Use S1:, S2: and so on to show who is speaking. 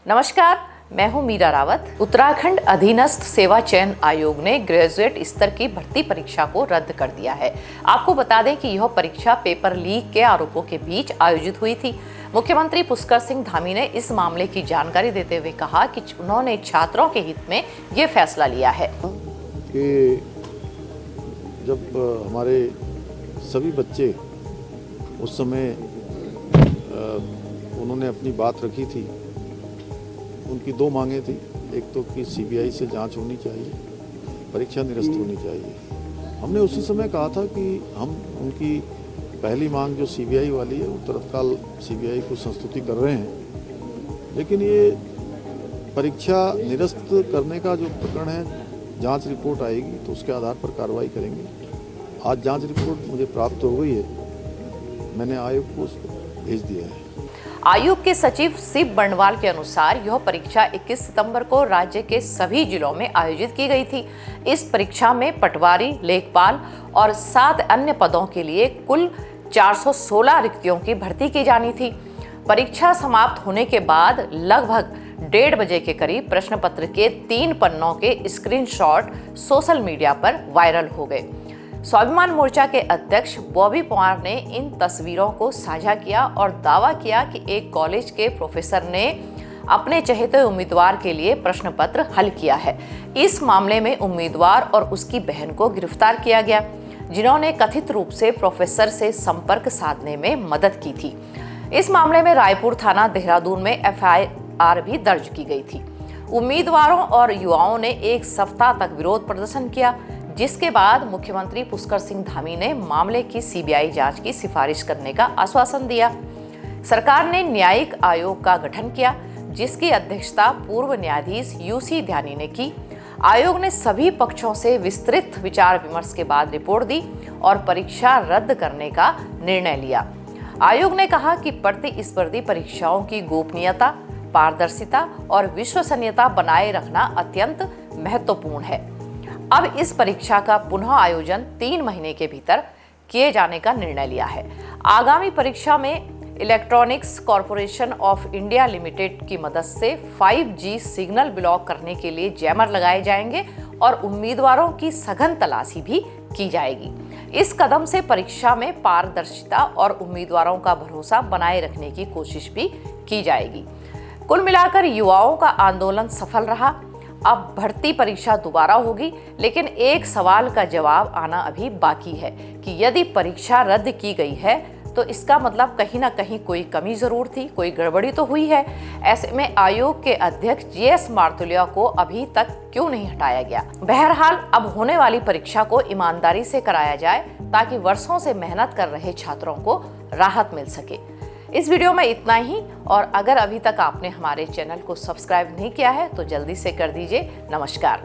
S1: नमस्कार, मैं हूं मीरा रावत। उत्तराखंड अधीनस्थ सेवा चयन आयोग ने ग्रेजुएट स्तर की भर्ती परीक्षा को रद्द कर दिया है। आपको बता दें कि यह परीक्षा पेपर लीक के आरोपों के बीच आयोजित हुई थी। मुख्यमंत्री पुष्कर सिंह धामी ने इस मामले की जानकारी देते हुए कहा कि उन्होंने छात्रों के हित में ये फैसला लिया है
S2: कि जब हमारे सभी बच्चे उस समय उन्होंने अपनी बात रखी थी, उनकी दो मांगें थी। एक तो कि सीबीआई से जांच होनी चाहिए, परीक्षा निरस्त होनी चाहिए। हमने उसी समय कहा था कि हम उनकी पहली मांग जो सीबीआई वाली है, वो तत्काल सीबीआई को संस्तुति कर रहे हैं, लेकिन ये परीक्षा निरस्त करने का जो प्रकरण है, जांच रिपोर्ट आएगी तो उसके आधार पर कार्रवाई करेंगे। आज जांच रिपोर्ट मुझे प्राप्त हो गई है, मैंने आयोग को उसको भेज दिया है।
S1: आयोग के सचिव शिव बर्णवाल के अनुसार यह परीक्षा 21 सितंबर को राज्य के सभी जिलों में आयोजित की गई थी। इस परीक्षा में पटवारी, लेखपाल और 7 अन्य पदों के लिए कुल 416 रिक्तियों की भर्ती की जानी थी। परीक्षा समाप्त होने के बाद लगभग 1:30 बजे के करीब प्रश्न पत्र के 3 पन्नों के स्क्रीनशॉट सोशल मीडिया पर वायरल हो गए। स्वाभिमान मोर्चा के अध्यक्ष बॉबी पवार ने इन तस्वीरों को साझा किया और दावा किया कि एक कॉलेज के प्रोफेसर ने अपने चहेते उम्मीदवार के लिए प्रश्न पत्र हल किया है। इस मामले में उम्मीदवार और उसकी बहन को गिरफ्तार किया गया, जिन्होंने कथित रूप से प्रोफेसर से संपर्क साधने में मदद की थी। इस मामले में रायपुर थाना देहरादून में FIR भी दर्ज की गई थी। उम्मीदवारों और युवाओं ने एक सप्ताह तक विरोध प्रदर्शन किया, जिसके बाद मुख्यमंत्री पुष्कर सिंह धामी ने मामले की सीबीआई जांच की सिफारिश करने का आश्वासन दिया। सरकार ने न्यायिक आयोग का गठन किया, जिसकी अध्यक्षता पूर्व न्यायाधीश UC ध्यानी ने की। आयोग ने सभी पक्षों से विस्तृत विचार विमर्श के बाद रिपोर्ट दी और परीक्षा रद्द करने का निर्णय लिया। आयोग ने कहा कि प्रतिस्पर्धी परीक्षाओं की गोपनीयता, पारदर्शिता और विश्वसनीयता बनाए रखना अत्यंत महत्वपूर्ण है। अब इस परीक्षा का पुनः आयोजन 3 महीने के भीतर किए जाने का निर्णय लिया है। आगामी परीक्षा में electronics corporation of India limited की मदद से 5G सिग्नल ब्लॉक करने के लिए जैमर लगाए जाएंगे और उम्मीदवारों की सघन तलाशी भी की जाएगी। इस कदम से परीक्षा में पारदर्शिता और उम्मीदवारों का भरोसा बनाए रखने की कोशिश भी की जाएगी। कुल मिलाकर युवाओं का आंदोलन सफल रहा। अब भर्ती परीक्षा दोबारा होगी, लेकिन एक सवाल का जवाब आना अभी बाकी है कि यदि परीक्षा रद्द की गई है तो इसका मतलब कहीं ना कहीं कोई कमी जरूर थी, कोई गड़बड़ी तो हुई है। ऐसे में आयोग के अध्यक्ष GS मार्तुलिया को अभी तक क्यों नहीं हटाया गया? बहरहाल अब होने वाली परीक्षा को ईमानदारी से कराया जाए ताकि वर्षों से मेहनत कर रहे छात्रों को राहत मिल सके। इस वीडियो में इतना ही, और अगर अभी तक आपने हमारे चैनल को सब्सक्राइब नहीं किया है तो जल्दी से कर दीजिए। नमस्कार।